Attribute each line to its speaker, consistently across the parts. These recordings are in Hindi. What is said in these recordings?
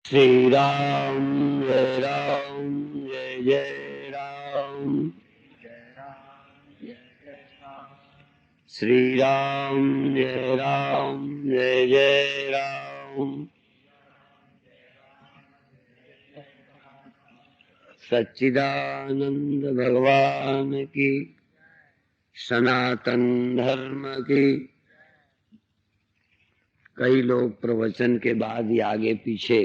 Speaker 1: श्री राम जय जय राम। श्री राम जय जय राम। सच्चिदानंद भगवान की, सनातन धर्म की। कई लोग प्रवचन के बाद ही आगे पीछे,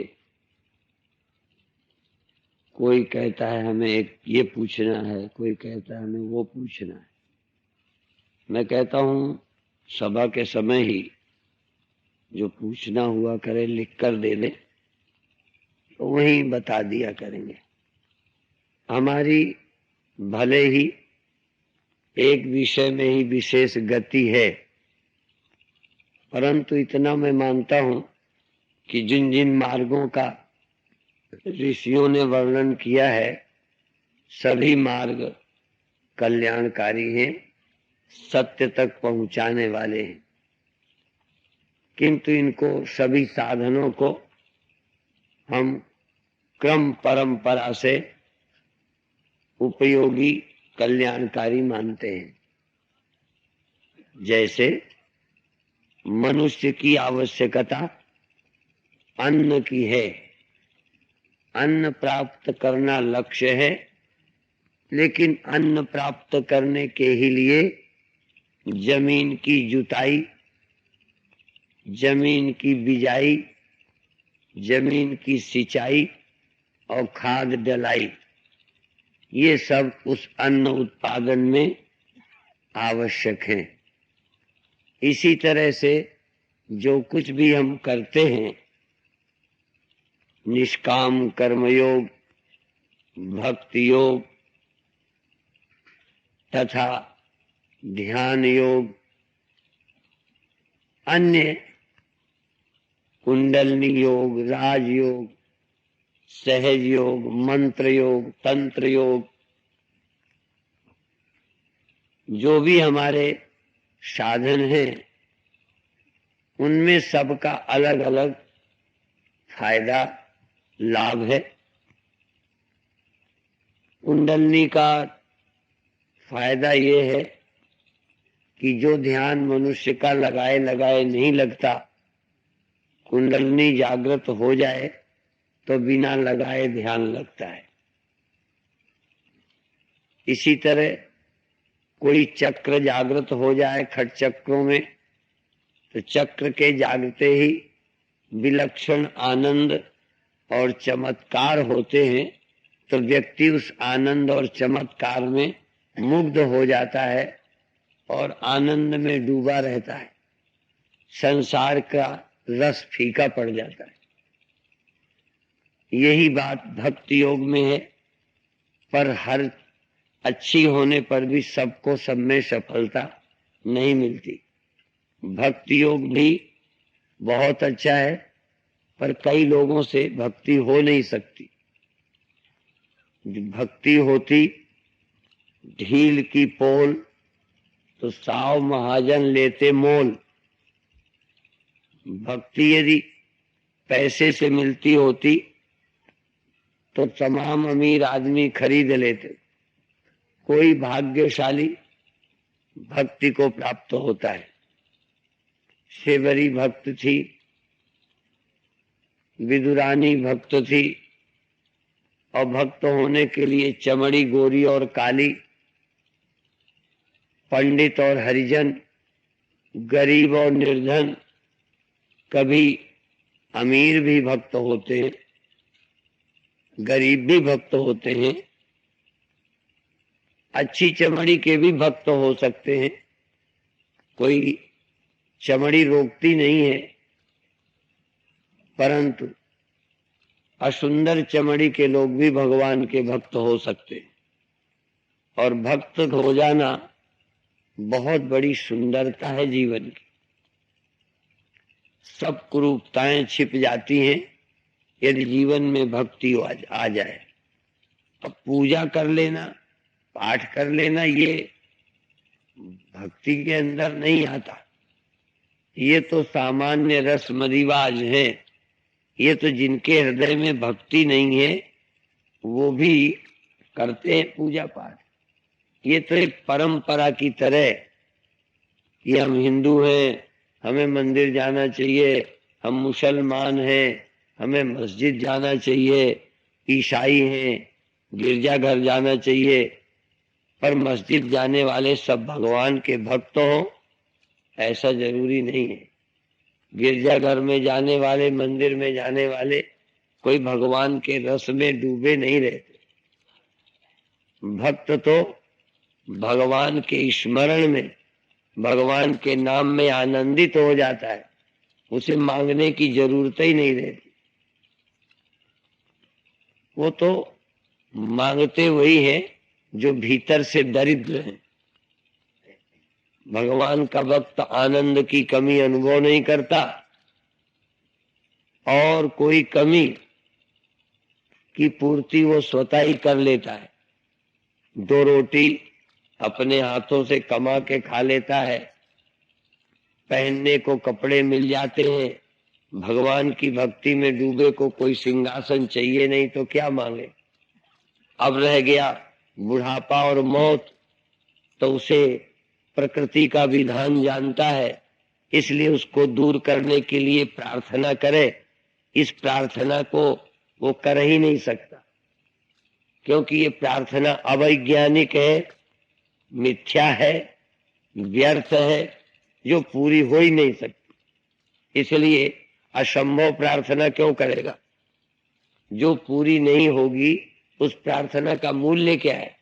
Speaker 1: कोई कहता है हमें एक ये पूछना है, कोई कहता है हमें वो पूछना है। मैं कहता हूं सभा के समय ही जो पूछना हुआ करे लिख कर दे दे, तो वही बता दिया करेंगे। हमारी भले ही एक विषय में ही विशेष गति है, परंतु इतना मैं मानता हूं कि जिन जिन मार्गों का ऋषियों ने वर्णन किया है, सभी मार्ग कल्याणकारी हैं, सत्य तक पहुंचाने वाले हैं। किंतु इनको सभी साधनों को हम क्रम परंपरा से उपयोगी कल्याणकारी मानते हैं। जैसे मनुष्य की आवश्यकता अन्न की है, अन्न प्राप्त करना लक्ष्य है, लेकिन अन्न प्राप्त करने के ही लिए जमीन की जुताई, जमीन की बिजाई, जमीन की सिंचाई और खाद डलाई, ये सब उस अन्न उत्पादन में आवश्यक है। इसी तरह से जो कुछ भी हम करते हैं, निष्काम कर्मयोग, भक्ति योग तथा ध्यान योग, अन्य कुंडलनी योग, राजयोग, सहज योग, मंत्र योग, तंत्र योग, जो भी हमारे साधन हैं, उनमें सबका अलग अलग फायदा लाभ है। कुंडलनी का फायदा ये है कि जो ध्यान मनुष्य का लगाए लगाए नहीं लगता, कुंडलनी जागृत हो जाए तो बिना लगाए ध्यान लगता है। इसी तरह कोई चक्र जागृत हो जाए खट चक्रों में, तो चक्र के जागते ही विलक्षण आनंद और चमत्कार होते हैं, तो व्यक्ति उस आनंद और चमत्कार में मुग्ध हो जाता है और आनंद में डूबा रहता है। संसार का रस फीका पड़ जाता है। यही बात भक्ति योग में है, पर हर अच्छी होने पर भी सबको सब में सफलता नहीं मिलती। भक्ति योग भी बहुत अच्छा है, पर कई लोगों से भक्ति हो नहीं सकती। भक्ति होती ढील की पोल, तो साव महाजन लेते मोल। भक्ति यदि पैसे से मिलती होती तो तमाम अमीर आदमी खरीद लेते। कोई भाग्यशाली भक्ति को प्राप्त होता है। सेवरी भक्त थी, विदुरानी भक्त थी, और भक्त होने के लिए चमड़ी गोरी और काली, पंडित और हरिजन, गरीब और निर्धन, कभी अमीर भी भक्त होते हैं, गरीब भी भक्त होते हैं, अच्छी चमड़ी के भी भक्त हो सकते हैं। कोई चमड़ी रोकती नहीं है, परंतु असुंदर चमड़ी के लोग भी भगवान के भक्त हो सकते हैं। और भक्त हो जाना बहुत बड़ी सुंदरता है जीवन की। सब कुरूपताएं छिप जाती हैं यदि जीवन में भक्ति आ जाए। अब पूजा कर लेना, पाठ कर लेना, ये भक्ति के अंदर नहीं आता। ये तो सामान्य रस्म रिवाज है। ये तो जिनके हृदय में भक्ति नहीं है वो भी करते हैं पूजा पाठ। ये तो एक परंपरा की तरह कि हम हिंदू हैं, हमें मंदिर जाना चाहिए, हम मुसलमान हैं, हमें मस्जिद जाना चाहिए, ईसाई हैं, गिरजाघर जाना चाहिए। पर मस्जिद जाने वाले सब भगवान के भक्त हों ऐसा जरूरी नहीं है। गिरजाघर में जाने वाले, मंदिर में जाने वाले कोई भगवान के रस में डूबे नहीं रहते। भक्त तो भगवान के स्मरण में, भगवान के नाम में आनंदित हो जाता है, उसे मांगने की जरूरत ही नहीं रहती। वो तो मांगते वही है जो भीतर से दरिद्र है। भगवान का भक्त आनंद की कमी अनुभव नहीं करता और कोई कमी की पूर्ति वो स्वतः ही कर लेता है। 2 रोटी अपने हाथों से कमा के खा लेता है, पहनने को कपड़े मिल जाते हैं। भगवान की भक्ति में डूबे को कोई सिंहासन चाहिए नहीं तो क्या मांगे। अब रह गया बुढ़ापा और मौत, तो उसे प्रकृति का विधान जानता है, इसलिए उसको दूर करने के लिए प्रार्थना करे। इस प्रार्थना को वो कर ही नहीं सकता, क्योंकि ये प्रार्थना अवैज्ञानिक है, मिथ्या है, व्यर्थ है, जो पूरी हो ही नहीं सकती। इसलिए असंभव प्रार्थना क्यों करेगा? जो पूरी नहीं होगी उस प्रार्थना का मूल्य क्या है?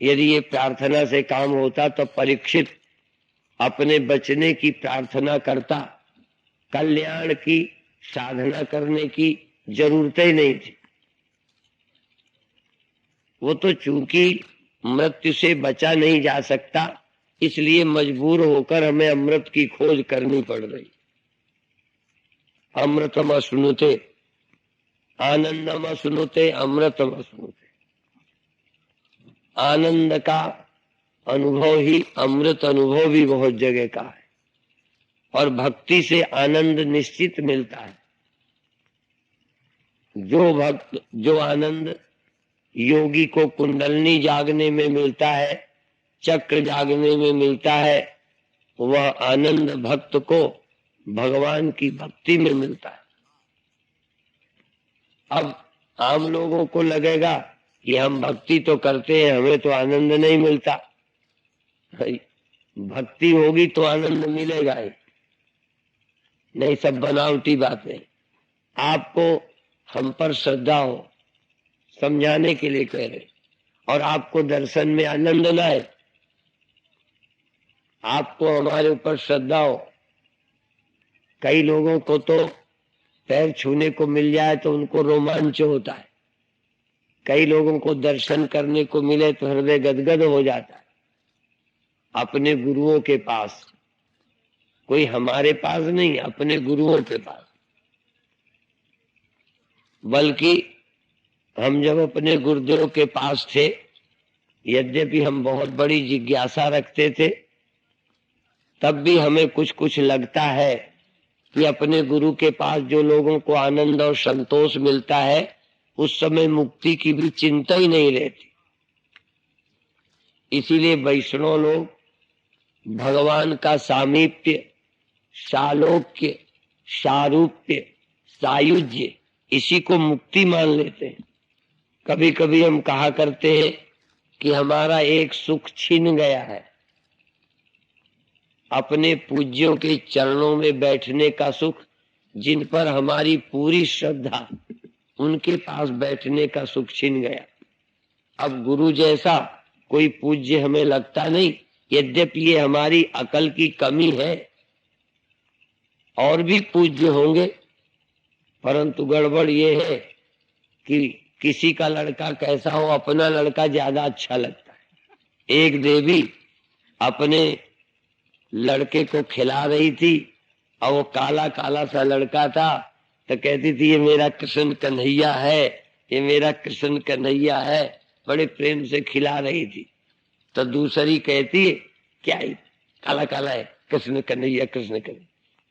Speaker 1: यदि ये प्रार्थना से काम होता तो परीक्षित अपने बचने की प्रार्थना करता, कल्याण की साधना करने की जरूरत ही नहीं थी। वो तो चूंकि मृत्यु से बचा नहीं जा सकता, इसलिए मजबूर होकर हमें अमृत की खोज करनी पड़ रही। अमृतम अश्नुते, आनंदम अश्नुते, अमृतम अश्नुते। आनंद का अनुभव ही अमृत अनुभव भी बहुत जगह का है, और भक्ति से आनंद निश्चित मिलता है। जो आनंद योगी को कुंडलनी जागने में मिलता है, चक्र जागने में मिलता है, वह आनंद भक्त को भगवान की भक्ति में मिलता है। अब आम लोगों को लगेगा कि हम भक्ति तो करते हैं, हमें तो आनंद नहीं मिलता। भक्ति होगी तो आनंद मिलेगा ही नहीं, सब बनावटी बातें। आपको हम पर श्रद्धा हो, समझाने के लिए कह रहे, और आपको दर्शन में आनंद ना है, आपको हमारे ऊपर श्रद्धा हो। कई लोगों को तो पैर छूने को मिल जाए तो उनको रोमांच होता है, कई लोगों को दर्शन करने को मिले तो हृदय गदगद हो जाता है। अपने गुरुओं के पास, कोई हमारे पास नहीं, अपने गुरुओं के पास। बल्कि हम जब अपने गुरुदेव के पास थे, यद्यपि हम बहुत बड़ी जिज्ञासा रखते थे, तब भी हमें कुछ कुछ लगता है कि अपने गुरु के पास जो लोगों को आनंद और संतोष मिलता है, उस समय मुक्ति की भी चिंता ही नहीं रहती। इसीलिए वैष्णव लोग भगवान का सामीप्य, सालोक्य, सारूप्य, सायुज्य, इसी को मुक्ति मान लेते हैं। कभी कभी हम कहा करते हैं कि हमारा एक सुख छिन गया है, अपने पूज्यों के चरणों में बैठने का सुख, जिन पर हमारी पूरी श्रद्धा, उनके पास बैठने का सुख छिन गया। अब गुरु जैसा कोई पूज्य हमें लगता नहीं, यद्यपि ये हमारी अकल की कमी है। और भी पूज्य होंगे, परंतु गड़बड़ ये है कि किसी का लड़का कैसा हो, अपना लड़का ज्यादा अच्छा लगता है। एक देवी अपने लड़के को खिला रही थी और वो काला काला सा लड़का था, तो कहती थी ये मेरा कृष्ण कन्हैया है, ये मेरा कृष्ण कन्हैया है, बड़े प्रेम से खिला रही थी। तो दूसरी कहती क्या है, काला काला है, कृष्ण कन्हैया, कृष्ण कन्हैया।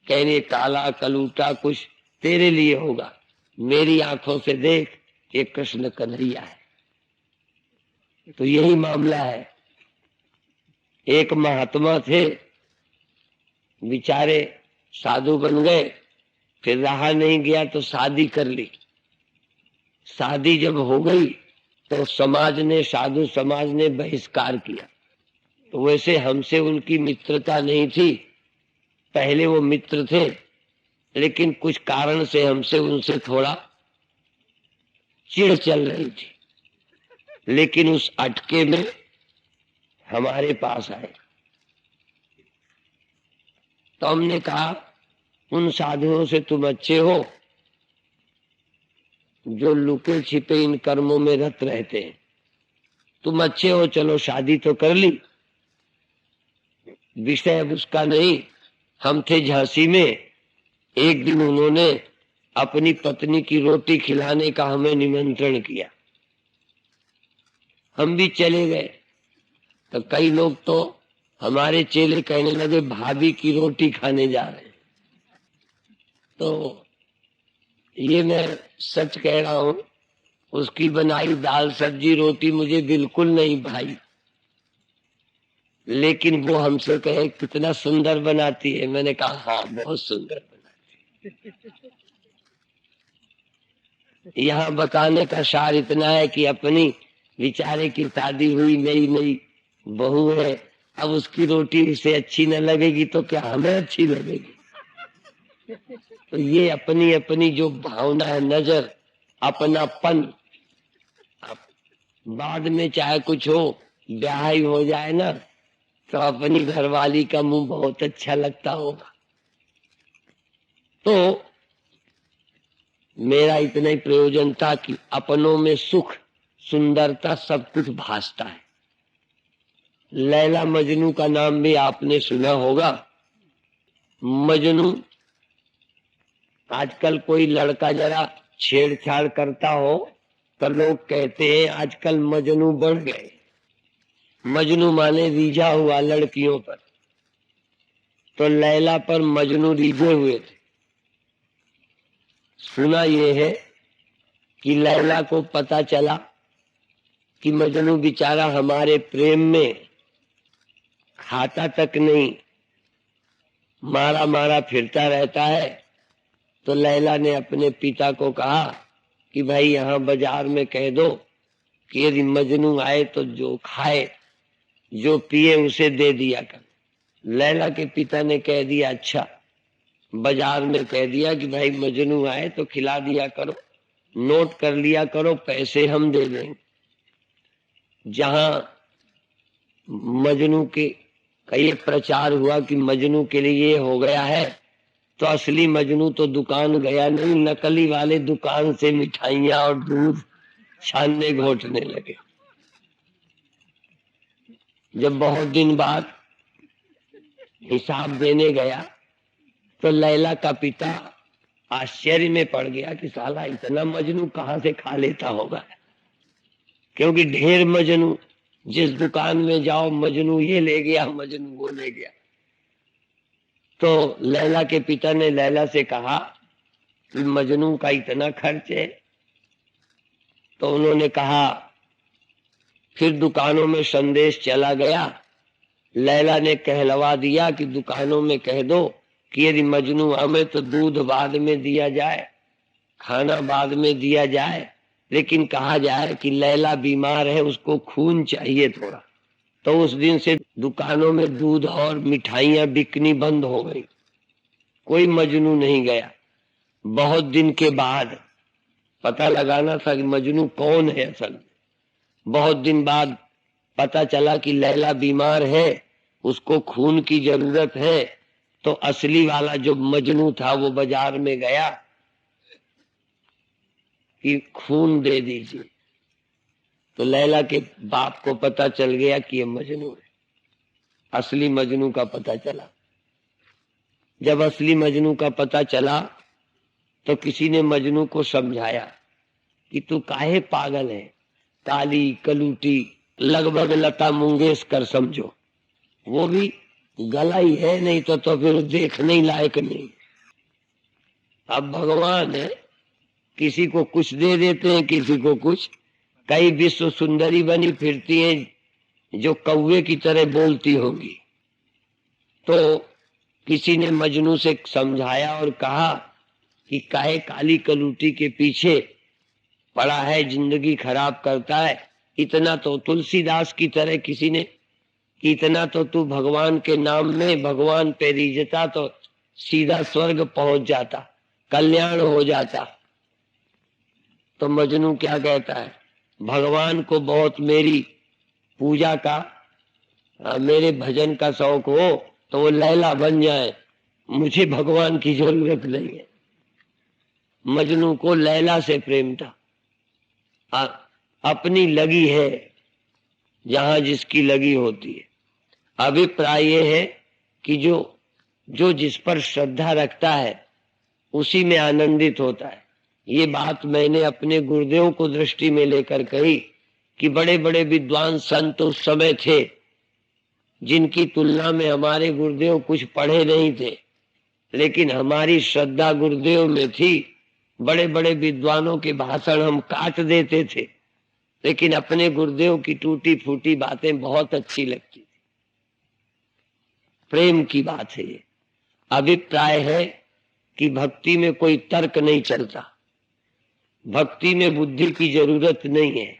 Speaker 1: कहने काला कलूटा कुछ तेरे लिए होगा, मेरी आंखों से देख ये कृष्ण कन्हैया है। तो यही मामला है। एक महात्मा थे, बेचारे साधु बन गए, फिर रहा नहीं गया तो शादी कर ली। शादी जब हो गई तो साधु समाज ने बहिष्कार किया। तो वैसे हमसे उनकी मित्रता नहीं थी, पहले वो मित्र थे, लेकिन कुछ कारण से हमसे उनसे थोड़ा चिढ़ चल रही थी। लेकिन उस अटके में हमारे पास आए तो हमने कहा उन साधुओं से तुम अच्छे हो जो लुके छिपे इन कर्मों में रत रहते हैं, तुम अच्छे हो, चलो शादी तो कर ली। विषय अब उसका नहीं। हम थे झांसी में, एक दिन उन्होंने अपनी पत्नी की रोटी खिलाने का हमें निमंत्रण किया, हम भी चले गए। तो कई लोग तो हमारे चेले कहने लगे भाभी की रोटी खाने जा रहे हैं। तो ये मैं सच कह रहा हूं, उसकी बनाई दाल सब्जी रोटी मुझे बिल्कुल नहीं भाई, लेकिन वो हमसे कहे कितना सुंदर बनाती है। मैंने कहा हाँ बहुत सुंदर बनाती है। यहाँ बताने का सार इतना है कि अपनी बेचारे की शादी हुई, नई नई बहू है, अब उसकी रोटी उसे अच्छी न लगेगी तो क्या हमें अच्छी लगेगी। तो ये अपनी अपनी जो भावना है, नजर, अपनापन, बाद में चाहे कुछ हो, ब्याह ही हो जाए ना, तो अपनी घरवाली का मुंह बहुत अच्छा लगता होगा। तो मेरा इतना ही प्रयोजन था कि अपनों में सुख, सुंदरता सब कुछ भासता है। लैला मजनू का नाम भी आपने सुना होगा। मजनू, आजकल कोई लड़का जरा छेड़छाड़ करता हो तो लोग कहते हैं आजकल मजनू बढ़ गए। मजनू माने रीझा हुआ लड़कियों पर, तो लैला पर मजनू रीझे हुए थे। सुना ये है कि लैला को पता चला कि मजनू बेचारा हमारे प्रेम में खाता तक नहीं, मारा मारा फिरता रहता है। तो लैला ने अपने पिता को कहा कि भाई यहाँ बाजार में कह दो कि यदि मजनू आए तो जो खाए जो पिए उसे दे दिया कर। लैला के पिता ने कह दिया अच्छा। बाजार में कह दिया कि भाई मजनू आए तो खिला दिया करो, नोट कर लिया करो, पैसे हम दे देंगे। जहां मजनू के का ये प्रचार हुआ कि मजनू के लिए ये हो गया है, तो असली मजनू तो दुकान गया नहीं, नकली वाले दुकान से मिठाइयां और दूध छानने घोटने लगे। जब बहुत दिन बाद हिसाब देने गया तो लैला का पिता आश्चर्य में पड़ गया कि साला इतना मजनू कहां से खा लेता होगा, क्योंकि ढेर मजनू, जिस दुकान में जाओ मजनू ये ले गया, मजनू वो ले गया। तो लैला के पिता ने लैला से कहा कि मजनू का इतना खर्च है। तो उन्होंने कहा, फिर दुकानों में संदेश चला गया। लैला ने कहलवा दिया कि दुकानों में कह दो कि यदि मजनू हमें तो दूध बाद में दिया जाए, खाना बाद में दिया जाए, लेकिन कहा जाए कि लैला बीमार है, उसको खून चाहिए थोड़ा। तो उस दिन से दुकानों में दूध और मिठाइयां बिकनी बंद हो गई, कोई मजनू नहीं गया। बहुत दिन के बाद पता लगाना था कि मजनू कौन है असल में। बहुत दिन बाद पता चला कि लैला बीमार है, उसको खून की जरूरत है। तो असली वाला जो मजनू था वो बाजार में गया कि खून दे दीजिए। तो लैला के बाप को पता चल गया कि ये मजनू है। असली मजनू का पता चला। जब असली मजनू का पता चला तो किसी ने मजनू को समझाया कि तू काहे पागल है, काली कलूटी लगभग लता मंगेशकर समझो। वो भी गला ही है नहीं तो फिर देखने ही लायक नहीं। अब भगवान है, किसी को कुछ दे देते हैं, किसी को कुछ। कई विश्व सुंदरी बनी फिरती हैं जो कौवे की तरह बोलती होंगी। तो किसी ने मजनू से समझाया और कहा कि काहे काली कलूटी के पीछे पड़ा है, जिंदगी खराब करता है। इतना तो तुलसीदास की तरह किसी ने, इतना तो तू भगवान के नाम में भगवान पे रीझता तो सीधा स्वर्ग पहुंच जाता, कल्याण हो जाता। तो मजनू क्या कहता है, भगवान को बहुत मेरी पूजा का, मेरे भजन का शौक हो तो वो लैला बन जाए, मुझे भगवान की जरूरत नहीं है। मजनू को लैला से प्रेम था। अपनी लगी है जहां जिसकी लगी होती है। अभिप्राय ये है कि जो जिस पर श्रद्धा रखता है उसी में आनंदित होता है। ये बात मैंने अपने गुरुदेव को दृष्टि में लेकर कही कि बड़े बड़े विद्वान संत उस समय थे जिनकी तुलना में हमारे गुरुदेव कुछ पढ़े नहीं थे, लेकिन हमारी श्रद्धा गुरुदेव में थी। बड़े बड़े विद्वानों के भाषण हम काट देते थे, लेकिन अपने गुरुदेव की टूटी फूटी बातें बहुत अच्छी लगती थी। प्रेम की बात है ये। अभिप्राय है कि भक्ति में कोई तर्क नहीं चलता, भक्ति में बुद्धि की जरूरत नहीं है,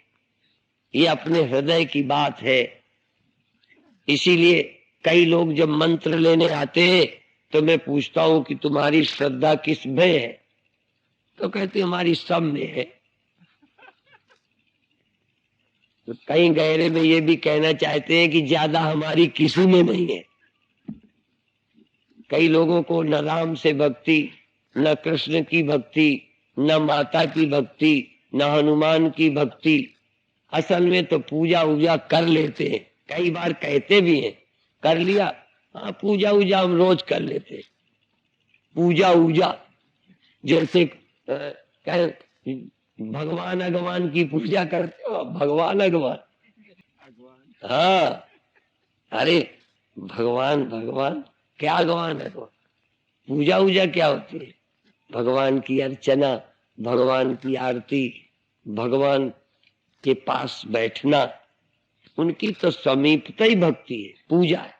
Speaker 1: ये अपने हृदय की बात है। इसीलिए कई लोग जब मंत्र लेने आते हैं तो मैं पूछता हूं कि तुम्हारी श्रद्धा किस में है, तो कहते हमारी सब में है। तो कई गहरे में ये भी कहना चाहते हैं कि ज्यादा हमारी किसी में नहीं है। कई लोगों को न राम से भक्ति, न कृष्ण की भक्ति, न माता की भक्ति, न हनुमान की भक्ति। असल में तो पूजा वूजा कर लेते हैं, कई बार कहते भी हैं कर लिया, हाँ पूजा वूजा हम रोज कर लेते हैं। पूजा वूजा जैसे भगवान भगवान की पूजा करते हो, भगवान भगवान, हाँ अरे भगवान भगवान क्या भगवान है? तो पूजा वूजा क्या होती है? भगवान की अर्चना, भगवान की आरती, भगवान के पास बैठना, उनकी तो समीपता ही भक्ति है, पूजा है।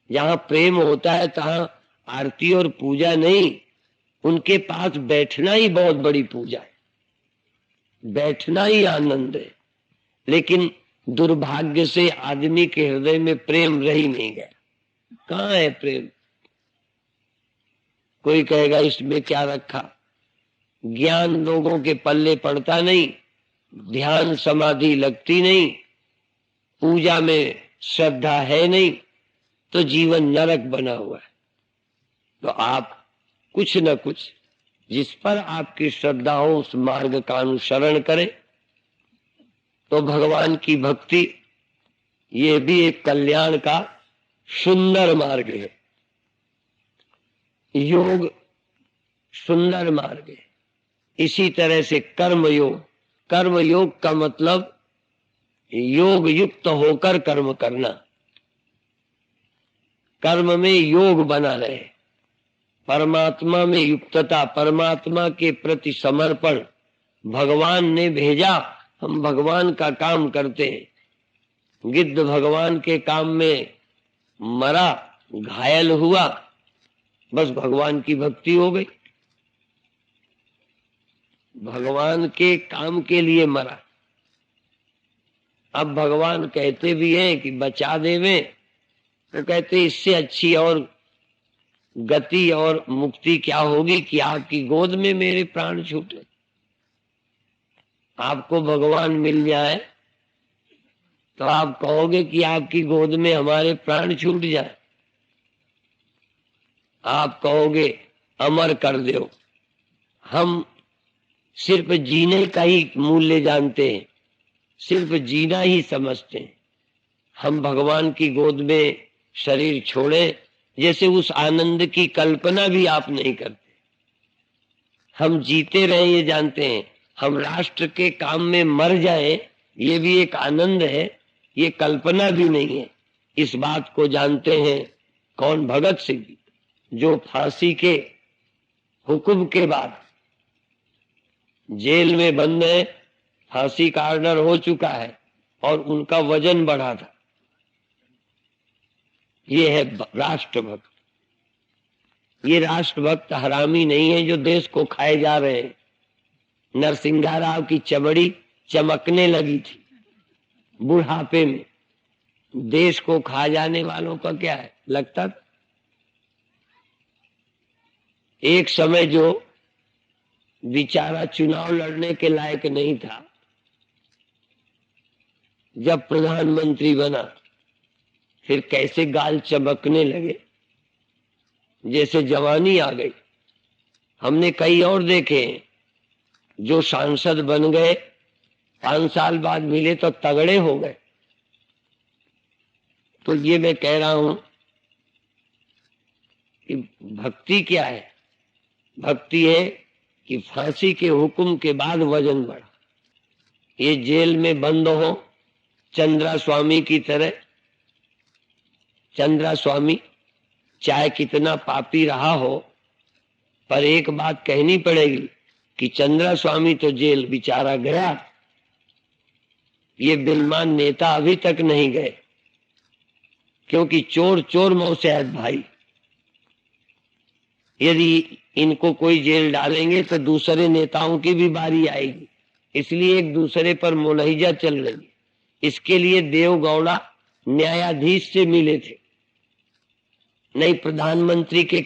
Speaker 1: जहां प्रेम होता है तहां आरती और पूजा नहीं, उनके पास बैठना ही बहुत बड़ी पूजा है, बैठना ही आनंद है। लेकिन दुर्भाग्य से आदमी के हृदय में प्रेम रह ही नहीं गया। कहाँ है प्रेम? कोई कहेगा इसमें क्या रखा, ज्ञान लोगों के पल्ले पड़ता नहीं, ध्यान समाधि लगती नहीं, पूजा में श्रद्धा है नहीं, तो जीवन नरक बना हुआ है। तो आप कुछ न कुछ जिस पर आपकी श्रद्धा हो उस मार्ग का अनुसरण करें। तो भगवान की भक्ति ये भी एक कल्याण का सुंदर मार्ग है, योग सुंदर मार्ग है। इसी तरह से कर्म योग, कर्म योग का मतलब योग युक्त होकर कर्म करना, कर्म में योग बना रहे, परमात्मा में युक्तता, परमात्मा के प्रति समर्पण। भगवान ने भेजा, हम भगवान का काम करते हैं। गिद्ध भगवान के काम में मरा, घायल हुआ, बस भगवान की भक्ति हो गई, भगवान के काम के लिए मरा। अब भगवान कहते भी हैं कि बचा देवे, तो कहते इससे अच्छी और गति और मुक्ति क्या होगी कि आपकी गोद में मेरे प्राण छूटे। आपको भगवान मिल जाए तो आप कहोगे कि आपकी गोद में हमारे प्राण छूट जाए, आप कहोगे अमर कर दो। हम सिर्फ जीने का ही मूल्य जानते हैं, सिर्फ जीना ही समझते हैं। हम भगवान की गोद में शरीर छोड़े, जैसे उस आनंद की कल्पना भी आप नहीं करते। हम जीते रहे ये जानते हैं, हम राष्ट्र के काम में मर जाए ये भी एक आनंद है, ये कल्पना भी नहीं है। इस बात को जानते हैं कौन? भगत सिंह, जो फांसी के हुक्म के बाद जेल में बंद है, फांसी का ऑर्डर हो चुका है और उनका वजन बढ़ा था। ये है राष्ट्रभक्त। ये राष्ट्रभक्त हरामी नहीं है जो देश को खाए जा रहे हैं। नरसिंह राव की चमड़ी चमकने लगी थी बुढ़ापे में। देश को खा जाने वालों का क्या है? लगता था एक समय जो बेचारा चुनाव लड़ने के लायक नहीं था, जब प्रधानमंत्री बना फिर कैसे गाल चमकने लगे, जैसे जवानी आ गई। हमने कई और देखे जो सांसद बन गए, 5 साल बाद मिले तो तगड़े हो गए। तो ये मैं कह रहा हूं कि भक्ति क्या है? भक्ति है कि फांसी के हुक्म के बाद वजन बढ़ा। ये जेल में बंद हो चंद्रा स्वामी की तरह। चंद्रा स्वामी चाहे कितना पापी रहा हो, पर एक बात कहनी पड़ेगी कि चंद्रा स्वामी तो जेल बेचारा गया, ये बिलमान नेता अभी तक नहीं गए। क्योंकि चोर चोर मौसैद भाई, यदि इनको कोई जेल डालेंगे तो दूसरे नेताओं की भी बारी आएगी। इसलिए एक दूसरे पर मुलहिजा चल रही। इसके लिए देवगौड़ा न्यायाधीश से मिले थे। नहीं, प्रधानमंत्री के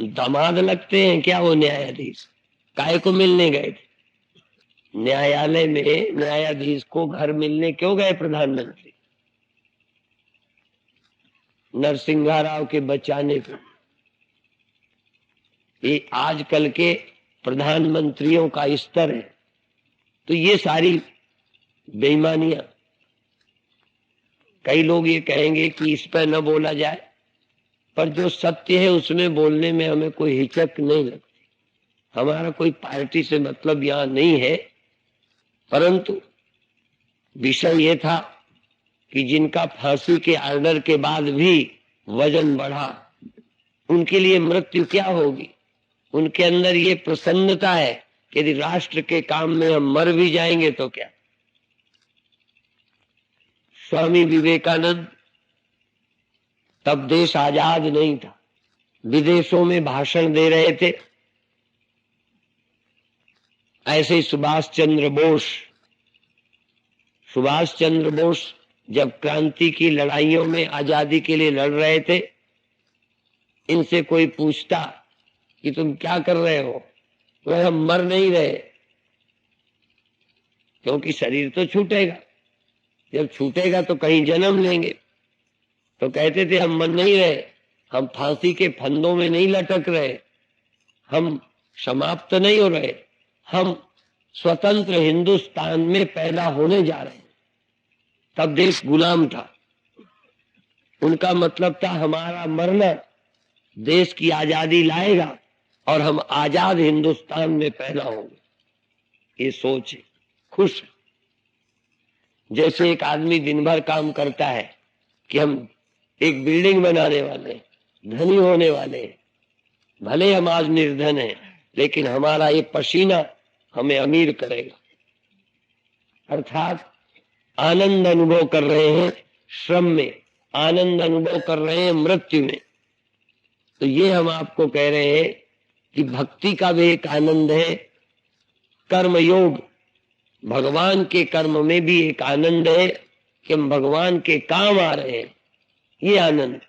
Speaker 1: दामाद लगते हैं क्या वो न्यायाधीश? काहे को मिलने गए थे? न्यायालय में न्यायाधीश को घर मिलने क्यों गए प्रधानमंत्री? नरसिंह राव के बचाने को। ये आजकल के प्रधानमंत्रियों का स्तर है। तो ये सारी बेईमानियां, कई लोग ये कहेंगे कि इस पर न बोला जाए, पर जो सत्य है उसमें बोलने में हमें कोई हिचक नहीं लगती। हमारा कोई पार्टी से मतलब यहां नहीं है, परंतु विषय ये था कि जिनका फांसी के ऑर्डर के बाद भी वजन बढ़ा, उनके लिए मृत्यु क्या होगी? उनके अंदर ये प्रसन्नता है कि यदि राष्ट्र के काम में हम मर भी जाएंगे तो क्या। स्वामी विवेकानंद, तब देश आजाद नहीं था, विदेशों में भाषण दे रहे थे। ऐसे ही सुभाष चंद्र बोस जब क्रांति की लड़ाइयों में आजादी के लिए लड़ रहे थे, इनसे कोई पूछता कि तुम क्या कर रहे हो, तो हम मर नहीं रहे, क्योंकि शरीर तो छूटेगा, जब छूटेगा तो कहीं जन्म लेंगे। तो कहते थे हम मर नहीं रहे, हम फांसी के फंदों में नहीं लटक रहे, हम समाप्त नहीं हो रहे, हम स्वतंत्र हिंदुस्तान में पैदा होने जा रहे हैं। तब देश गुलाम था। उनका मतलब था हमारा मरना देश की आजादी लाएगा और हम आजाद हिंदुस्तान में पैदा होंगे। ये सोच है, खुश। जैसे एक आदमी दिन भर काम करता है कि हम एक बिल्डिंग बनाने वाले, धनी होने वाले, भले हम आज निर्धन हैं, लेकिन हमारा ये पसीना हमें अमीर करेगा। अर्थात आनंद अनुभव कर रहे हैं श्रम में, आनंद अनुभव कर रहे हैं मृत्यु में। तो ये हम आपको कह रहे हैं कि भक्ति का भी एक आनंद है, कर्म योग, भगवान के कर्म में भी एक आनंद है कि हम भगवान के काम आ रहे हैं, ये आनंद।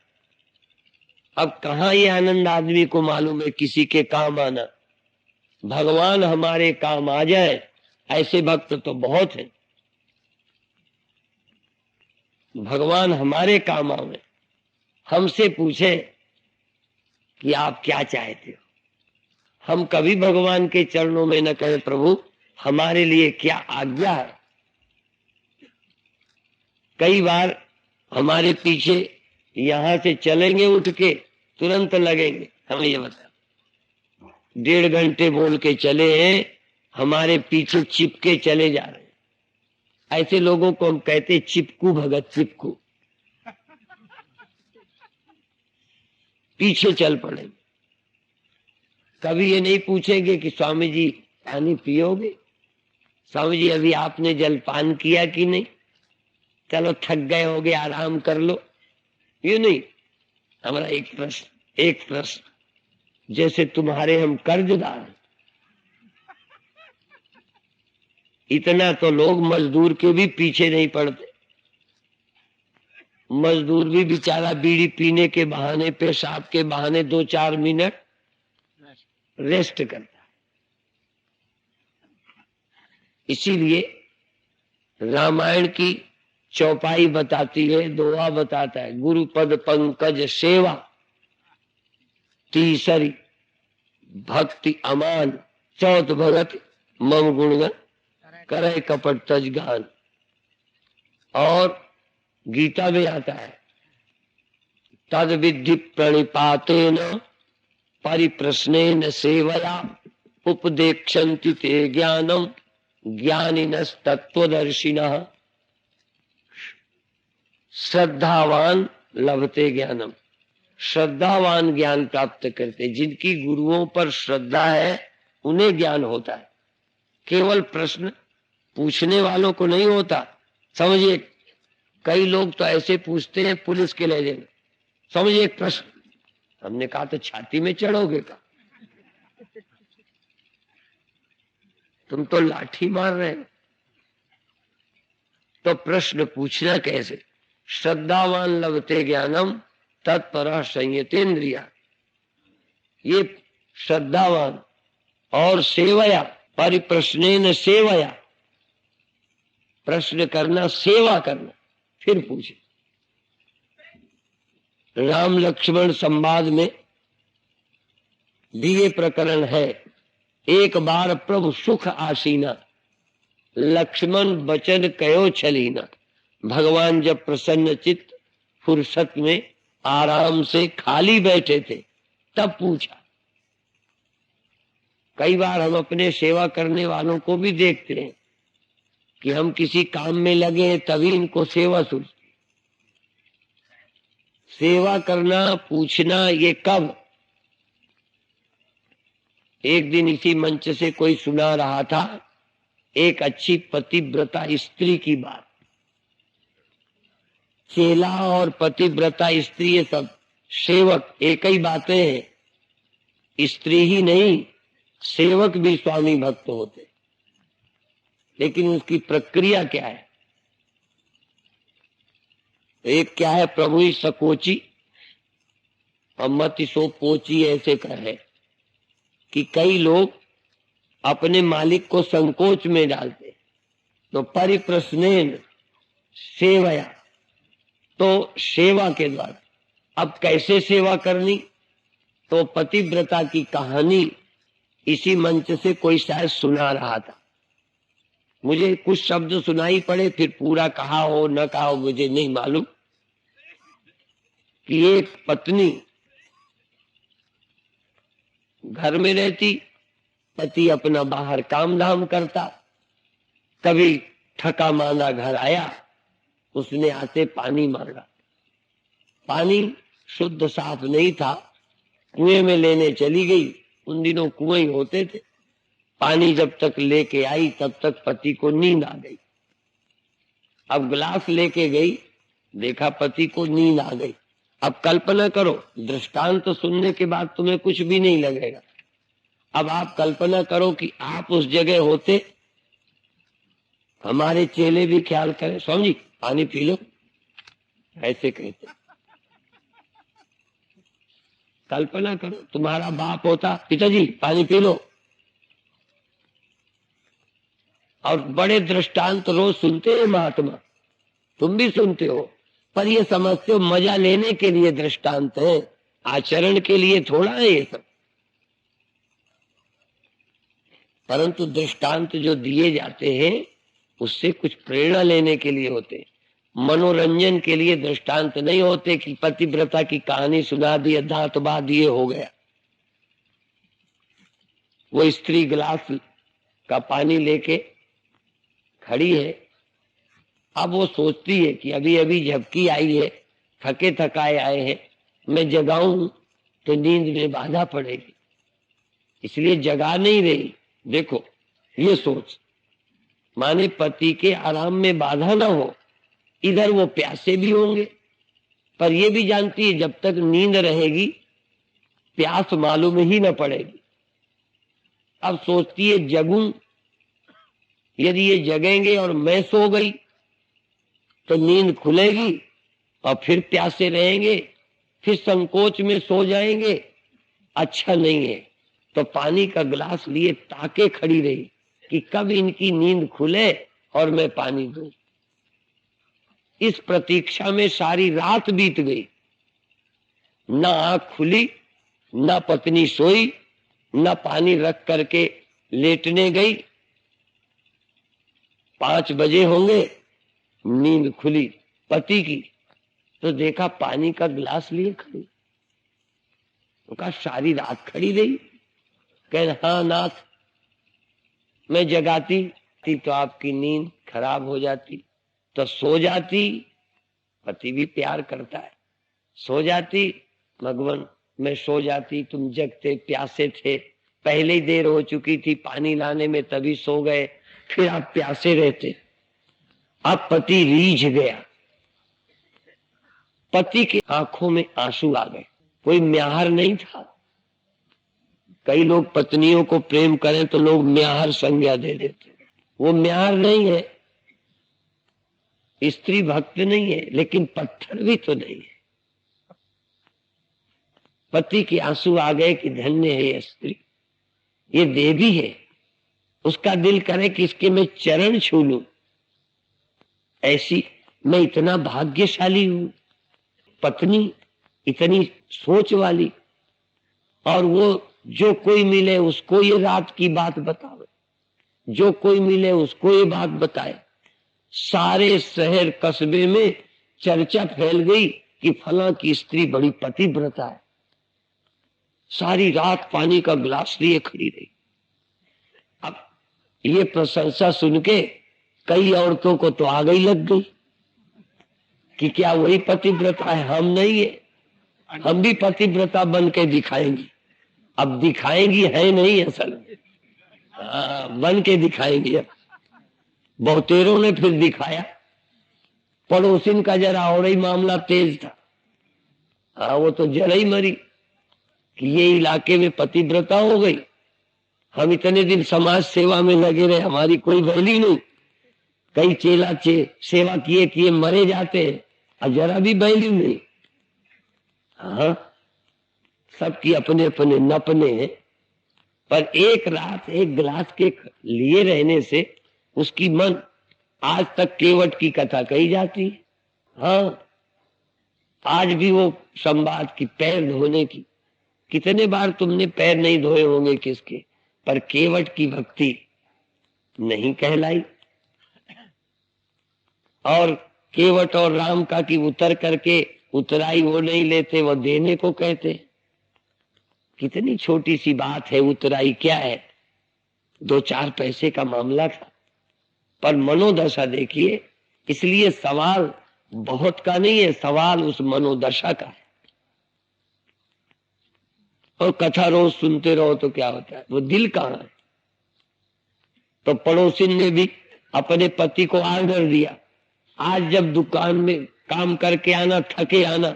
Speaker 1: अब कहाँ ये आनंद आदमी को मालूम है किसी के काम आना? भगवान हमारे काम आ जाए, ऐसे भक्त तो बहुत हैं। भगवान हमारे काम आवे, हमसे पूछे कि आप क्या चाहते हो। हम कभी भगवान के चरणों में न कहे प्रभु हमारे लिए क्या आज्ञा है। कई बार हमारे पीछे यहां से चलेंगे, उठ के तुरंत लगेंगे, हमें ये बता 1.5 घंटे बोल के चले हैं, हमारे पीछे चिपके चले जा रहे हैं। ऐसे लोगों को हम कहते चिपकू भगत, चिपकू। पीछे चल पड़ेंगे। कभी ये नहीं पूछेंगे कि स्वामी जी पानी पियोगे, स्वामी जी अभी आपने जलपान किया कि नहीं, चलो थक गए होगे आराम कर लो, ये नहीं। हमारा एक प्रश्न, जैसे तुम्हारे हम कर्जदार हैं, इतना तो लोग मजदूर के भी पीछे नहीं पड़ते। मजदूर भी बेचारा बीड़ी पीने के बहाने, पेशाब के बहाने 2-4 मिनट रेस्ट करता है। इसीलिए रामायण की चौपाई बताती है, दोहा बताता है, गुरु पद पंकज सेवा, तीसरी भक्ति अमान, चौथ भगत मम गुणगन करे कपट तज गान। और गीता में आता है, तद विधि प्रणिपातेन परिप्रश्नेन सेवया उपदेक्षन्ति ते ज्ञानम ज्ञानिनस् तत्वदर्शिनः श्रद्धावान लभते ज्ञानम। श्रद्धावान ज्ञान प्राप्त करते, जिनकी गुरुओं पर श्रद्धा है उन्हें ज्ञान होता है, केवल प्रश्न पूछने वालों को नहीं होता। समझिए, कई लोग तो ऐसे पूछते हैं पुलिस के लहजे में, समझिए एक प्रश्न, हमने कहा तो छाती में चढ़ोगे का, तुम तो लाठी मार रहे हो। तो प्रश्न पूछना कैसे? श्रद्धावान लभते ज्ञानम तत्पर संयतेन्द्रिया। ये श्रद्धावान और सेवया परिप्रश्नेन सेवया, प्रश्न करना, सेवा करना, फिर पूछे। राम लक्ष्मण संवाद में भी ये प्रकरण है। एक बार प्रभु सुख आसीना, लक्ष्मण बचन कयो छलीना। भगवान जब प्रसन्न चित्त फुर्सत में आराम से खाली बैठे थे तब पूछा। कई बार हम अपने सेवा करने वालों को भी देखते हैं कि हम किसी काम में लगे हैं तभी इनको सेवा सुनती। सेवा करना, पूछना, ये कब? एक दिन इसी मंच से कोई सुना रहा था एक अच्छी पतिव्रता स्त्री की बात। चेला और पतिव्रता स्त्री ये सब सेवक एक ही बातें हैं। स्त्री ही नहीं, सेवक भी स्वामी भक्त होते, लेकिन उसकी प्रक्रिया क्या है? एक क्या है, प्रभु ही सकोची और मति सो पोची, ऐसे कहे कि कई लोग अपने मालिक को संकोच में डालते। तो परिप्रश्नेन सेवया, तो सेवा के द्वारा। अब कैसे सेवा करनी? तो पतिव्रता की कहानी इसी मंच से कोई शायद सुना रहा था। मुझे कुछ शब्द सुनाई पड़े, फिर पूरा कहा हो न कहा हो मुझे नहीं मालूम। कि एक पत्नी घर में रहती, पति अपना बाहर काम धाम करता, कभी थका मांदा घर आया, उसने आते पानी मांगा। पानी शुद्ध साफ नहीं था, कुएं में लेने चली गई। उन दिनों कुएं होते थे। पानी जब तक लेके आई तब तक पति को नींद आ गई। अब गिलास लेके गई, देखा पति को नींद आ गई। अब कल्पना करो, दृष्टांत तो सुनने के बाद तुम्हें कुछ भी नहीं लगेगा। अब आप कल्पना करो कि आप उस जगह होते। हमारे चेले भी ख्याल करें, स्वामी जी पानी पी लो, ऐसे कहते। कल्पना करो तुम्हारा बाप होता, पिताजी पानी पी लो। और बड़े दृष्टांत रोज सुनते हैं महात्मा, तुम भी सुनते हो, पर ये समझते हो मजा लेने के लिए दृष्टांत है, आचरण के लिए थोड़ा है ये सब। परंतु दृष्टांत जो दिए जाते हैं उससे कुछ प्रेरणा लेने के लिए होते, मनोरंजन के लिए दृष्टांत नहीं होते कि पतिव्रता की कहानी सुना दी, दांत बांध दिए, हो गया। वो स्त्री गिलास का पानी लेके खड़ी है। अब वो सोचती है कि अभी अभी झपकी आई है, थके थकाए आए हैं, मैं जगाऊं तो नींद में बाधा पड़ेगी, इसलिए जगा नहीं रही। देखो ये सोच, माने पति के आराम में बाधा ना हो, इधर वो प्यासे भी होंगे, पर ये भी जानती है जब तक नींद रहेगी प्यास मालूम ही न पड़ेगी। अब सोचती है जगूं, यदि ये जगेंगे और मैं सो गई तो नींद खुलेगी और फिर प्यासे रहेंगे, फिर संकोच में सो जाएंगे, अच्छा नहीं है। तो पानी का गिलास लिए ताके खड़ी रही कि कब इनकी नींद खुले और मैं पानी दूं। इस प्रतीक्षा में सारी रात बीत गई, ना आंख खुली, ना पत्नी सोई, ना पानी रख करके लेटने गई। 5 बजे होंगे, नींद खुली पति की, तो देखा पानी का गिलास लिए खड़ी। तो कहा सारी रात खड़ी रही? कह हाँ नाथ, मैं जगाती थी तो आपकी नींद खराब हो जाती, तो सो जाती। पति भी प्यार करता है, सो जाती, भगवान मैं सो जाती, तुम जगते प्यासे थे, पहले ही देर हो चुकी थी पानी लाने में, तभी सो गए, फिर आप प्यासे रहते। अब पति रीझ गया, पति की आंखों में आंसू आ गए। कोई म्याहर नहीं था। कई लोग पत्नियों को प्रेम करें तो लोग म्याहर संज्ञा दे देते, वो म्याहर नहीं है, स्त्री भक्त नहीं है, लेकिन पत्थर भी तो नहीं है। पति के आंसू आ गए कि धन्य है ये स्त्री, ये देवी है, उसका दिल करे कि इसके मैं चरण छू लूं, ऐसी मैं इतना भाग्यशाली हूं, पत्नी इतनी सोच वाली, और वो जो कोई मिले उसको ये रात की बात बतावे, जो कोई मिले उसको ये बात बताए। सारे शहर कस्बे में चर्चा फैल गई कि फला की स्त्री बड़ी पतिव्रता है। सारी रात पानी का गिलास लिए खड़ी रही। अब ये प्रशंसा सुन के कई औरतों को तो आग ही लग गई कि क्या वही पतिव्रता है, हम नहीं है, हम भी पतिव्रता बन के दिखाएंगी। अब दिखाएंगी है नहीं असल में, बन के दिखाएंगी। अब बहुतेरों ने फिर दिखाया। पड़ोसिन का जरा और ही मामला तेज था, वो तो जरा ही मरी कि ये इलाके में पतिव्रता हो गई, हम इतने दिन समाज सेवा में लगे रहे, हमारी कोई वैल्यू नहीं, कई चेला सेवा किए किए मरे जाते हैं, और जरा भी वैल्यू नहीं। हाँ, सबकी अपने अपने नपने हैं, पर एक रात एक गिलास के लिए रहने से उसकी मन, आज तक केवट की कथा कही जाती है। हाँ, आज भी वो संवाद की पैर धोने की, कितने बार तुमने पैर नहीं धोए होंगे किसके, पर केवट की भक्ति नहीं कहलाई। और केवट और राम का कि उतर करके उतराई वो नहीं लेते, वो देने को कहते। कितनी छोटी सी बात है, उतराई क्या है, 2-4 पैसे का मामला था, पर मनोदशा देखिए। इसलिए सवाल बहुत का नहीं है, सवाल उस मनोदशा का है। और कथा रोज सुनते रहो तो क्या होता है, वो दिल कहाँ है। तो पड़ोसिन ने भी अपने पति को आर्डर दिया, आज जब दुकान में काम करके आना, थके आना,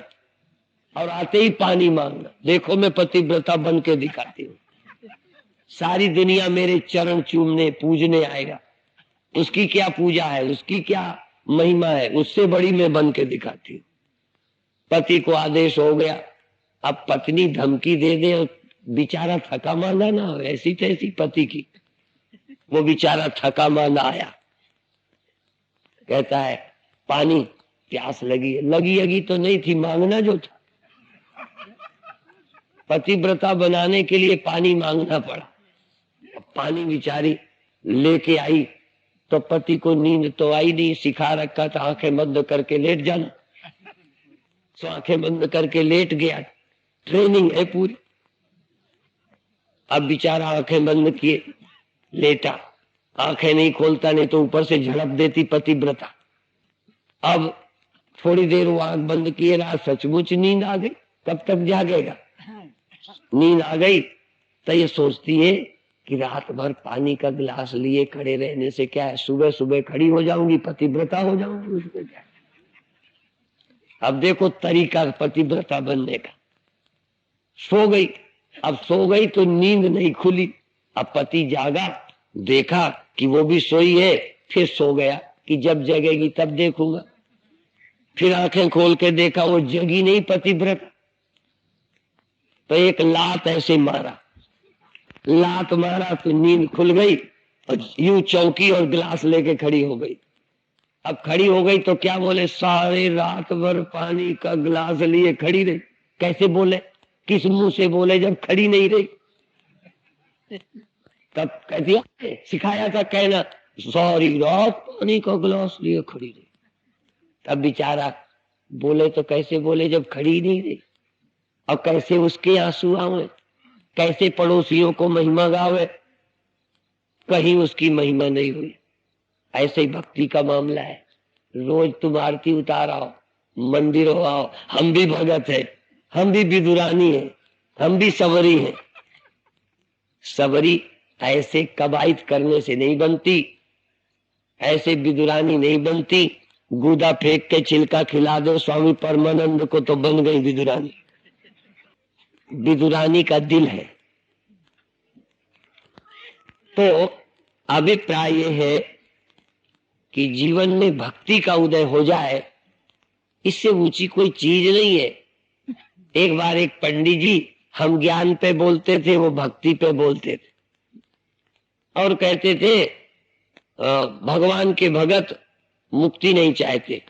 Speaker 1: और आते ही पानी मांगना, देखो मैं पतिव्रता बन के दिखाती हूँ, सारी दुनिया मेरे चरण चूमने पूजने आएगा, उसकी क्या पूजा है, उसकी क्या महिमा है, उससे बड़ी मैं बन के दिखाती हूँ। पति को आदेश हो गया। अब पत्नी धमकी दे दे और बेचारा थका मांदा ना हो, ऐसी तैसी पति की, वो बेचारा थका मांदा आया, कहता है पानी, प्यास लगी है। लगी तो नहीं थी, मांगना जो था, पतिव्रता बनाने के लिए पानी मांगना पड़ा। पानी बेचारी लेके आई तो पति को नींद तो आई नहीं, सिखा रखा था आंखें बंद करके लेट जाना, तो आंखें बंद करके लेट गया, ट्रेनिंग है पूरी। अब बेचारा आंखें बंद किए लेटा, आंखें नहीं खोलता, नहीं तो ऊपर से झड़प देती पतिव्रता। अब थोड़ी देर वो आंख बंद किए रहा, सचमुच नींद आ गई, कब तक जागेगा। नींद आ गई तो ये सोचती है कि रात भर पानी का गिलास लिए खड़े रहने से क्या है, सुबह सुबह खड़ी हो जाऊंगी, पतिव्रता हो जाऊंगी, उसमें क्या है। अब देखो तरीका पतिव्रता बनने का। सो गई, अब सो गई तो नींद नहीं खुली। अब पति जागा, देखा कि वो भी सोई है, फिर सो गया कि जब जगेगी तब देखूंगा। फिर आंखें खोल के देखा वो जगी नहीं पतिव्रता, तो एक लात ऐसे मारा, लात मारा तो नींद खुल गई और यूं चौकी और गिलास लेके खड़ी हो गई। अब खड़ी हो गई तो क्या बोले, सारे रात भर पानी का गिलास लिए खड़ी रही। कैसे बोले, किस मुंह से बोले जब खड़ी नहीं रही। तब कहती सिखाया था कहना, सारी रात पानी का गिलास लिए खड़ी रही। तब बेचारा बोले तो कैसे बोले जब खड़ी नहीं रही। और कैसे उसके आंसू आवे, कैसे पड़ोसियों को महिमा गावे, कहीं उसकी महिमा नहीं हुई। ऐसे ही भक्ति का मामला है। रोज तुम आरती उतार आओ, मंदिर हो आओ, हम भी भगत है, हम भी विदुरानी है, हम भी सबरी है। सबरी ऐसे कवायद करने से नहीं बनती, ऐसे विदुरानी नहीं बनती। गूदा फेंक के छिलका खिला दो स्वामी परमानंद को तो बन गई विदुरानी। विदुरानी का दिल है। तो अभिप्राय यह है कि जीवन में भक्ति का उदय हो जाए, इससे ऊंची कोई चीज नहीं है। एक बार एक पंडित जी, हम ज्ञान पे बोलते थे, वो भक्ति पे बोलते थे और कहते थे भगवान के भगत मुक्ति नहीं चाहते,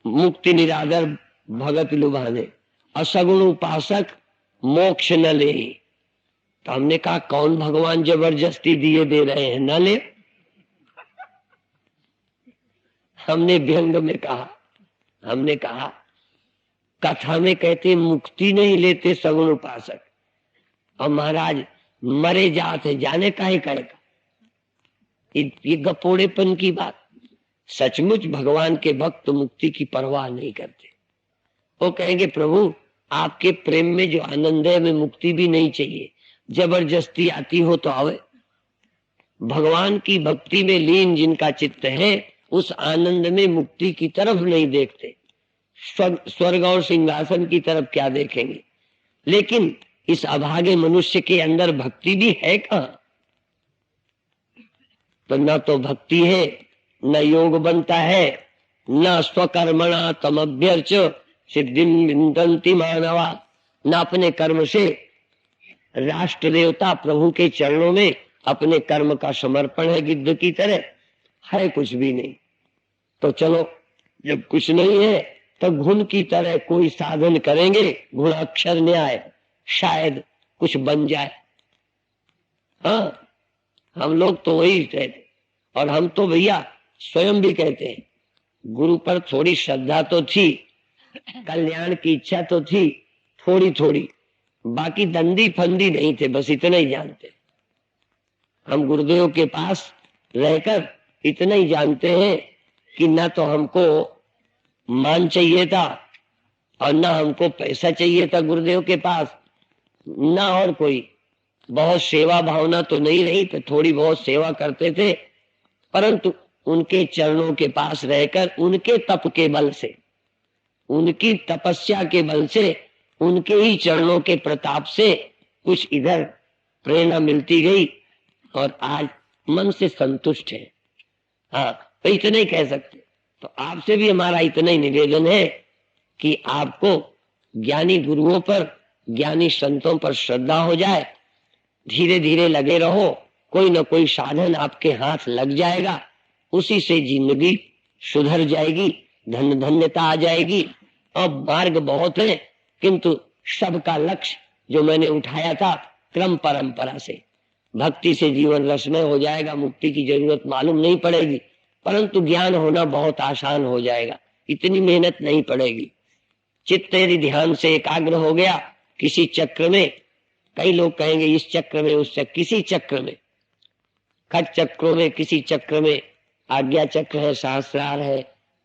Speaker 1: मुक्ति निरादर भगत लुभाने, असगुण उपासक मोक्ष न ले। तो हमने कहा कौन भगवान जबरदस्ती दिए दे रहे हैं, न ले। हमने व्यंग में कहा, हमने कहा कथा में कहते मुक्ति नहीं लेते सगुण उपासक, और महाराज मरे जाते जाने काहे कहेगा। ये गपोड़ेपन की बात। सचमुच भगवान के भक्त मुक्ति की परवाह नहीं करते। वो कहेंगे प्रभु आपके प्रेम में जो आनंद है हमें मुक्ति भी नहीं चाहिए, जबरदस्ती आती हो तो आवे। भगवान की भक्ति में लीन जिनका चित्त है उस आनंद में मुक्ति की तरफ नहीं देखते, स्वर्ग और सिंहासन की तरफ क्या देखेंगे। लेकिन इस अभागे मनुष्य के अंदर भक्ति भी है कहां। तो न तो भक्ति है, न योग बनता है, न स्वकर्मणा तमभ्यर्च सिद्धिं विन्दन्ति मानवा। न अपने कर्म से राष्ट्र देवता प्रभु के चरणों में अपने कर्म का समर्पण है, गिद्ध की तरह है कुछ भी नहीं। तो चलो जब कुछ नहीं है तो घुन की तरह कोई साधन करेंगे, गुणाक्षर न्याय, शायद कुछ बन जाए। हाँ, हम लोग तो वही कहते, और हम तो भैया स्वयं भी कहते हैं, गुरु पर थोड़ी श्रद्धा तो थी, कल्याण की इच्छा तो थी थोड़ी थोड़ी, बाकी दंडी फंदी नहीं थे, बस इतना ही जानते। हम गुरुदेव के पास रहकर इतना ही जानते हैं कि ना तो हमको मान चाहिए था और ना हमको पैसा चाहिए था गुरुदेव के पास, ना और कोई बहुत सेवा भावना तो नहीं रही, तो थोड़ी बहुत सेवा करते थे, परंतु उनके चरणों के पास रहकर उनके तप के बल से, उनकी तपस्या के बल से, उनके ही चरणों के प्रताप से कुछ इधर प्रेरणा मिलती गई और आज मन से संतुष्ट है। हाँ, तो इतना ही कह सकते। तो आपसे भी हमारा इतना ही निवेदन है कि आपको ज्ञानी गुरुओं पर, ज्ञानी संतों पर श्रद्धा हो जाए, धीरे धीरे लगे रहो, कोई न कोई साधन आपके हाथ लग जाएगा, उसी से जिंदगी सुधर जाएगी, धन धन्यता आ जाएगी। और मार्ग बहुत है, किंतु सबका लक्ष्य जो मैंने उठाया था क्रम परंपरा से, भक्ति से जीवन रसमय हो जाएगा, मुक्ति की जरूरत मालूम नहीं पड़ेगी, परंतु ज्ञान होना बहुत आसान हो जाएगा, इतनी मेहनत नहीं पड़ेगी। चित्त यदि ध्यान से एकाग्र हो गया किसी चक्र में, कई लोग कहेंगे इस चक्र में, उस चक्र, किसी चक्र में, खट चक्रों में, किसी चक्र में, आज्ञा चक्र है, सहस्रार है,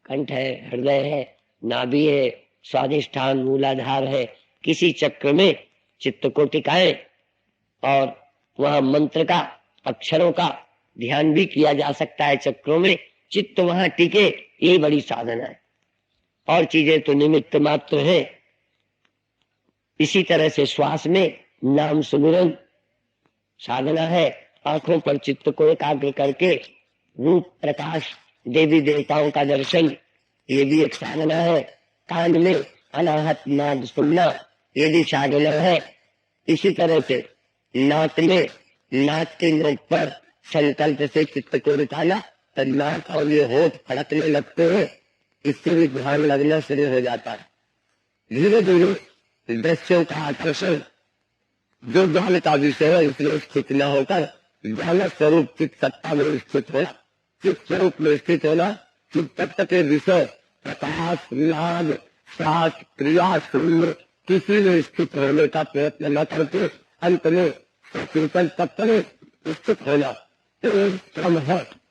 Speaker 1: कंठ है, हृदय है, नाभि है, स्वादिष्ठान मूलाधार है, किसी चक्र में चित्त को टिकाएं और वह मंत्र का, अक्षरों का ध्यान भी किया जा सकता है। चक्रों में चित्त वहां टिके, यही बड़ी साधना है। और चीजें तो निमित्त मात्र है। इसी तरह से श्वास में नाम सुमिरन साधना है। आंखों पर चित्त को एकाग्र करके रूप प्रकाश देवी देवताओं का दर्शन, ये भी एक साधना है। कान में अनाहत नाद सुनना, ये भी साधना है। इसी तरह से नाक में, नाक के नोक पर संकल्प से चित्त को बिठाना, तो नाक और ये होठ फड़कने लगते हैं, इससे भी ध्यान लगना शुरू हो जाता है। धीरे धीरे दृश्यों का आकर्षण जो ज्ञान का विषय है इसमें स्थित न होकर ज्ञान स्वरूप चित्त सत्ता में स्थित होना, चित्त स्वरूप में स्थित होना, चित्त तत्व के विषय प्रकाश, नाद, श्वास, क्रिया, शून्य किसी में स्थित होने का प्रयत्न न करके अंत में कीर्तन तत्व में स्थित होना क्रम है।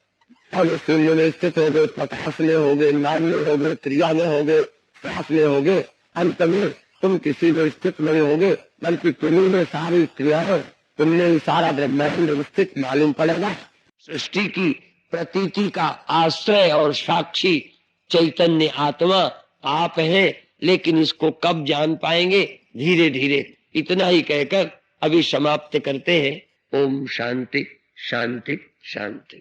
Speaker 1: और शून्य में स्थित हो गए, प्रकाश में हो गए, नाद में हो गए, क्रिया में हो गए, श्वास में हो गए, अंत में तुम किसी में स्थित नहीं होगे, बल्कि तुम्हें में सारी क्रियाएं, तुमने सारा ब्रह्मांड स्थित मालूम पड़ेगा। सृष्टि की प्रतीति का आश्रय और साक्षी चैतन्य आत्मा आप है, लेकिन इसको कब जान पाएंगे? धीरे धीरे। इतना ही कहकर अभी समाप्त करते हैं। ओम शांति शांति शांति।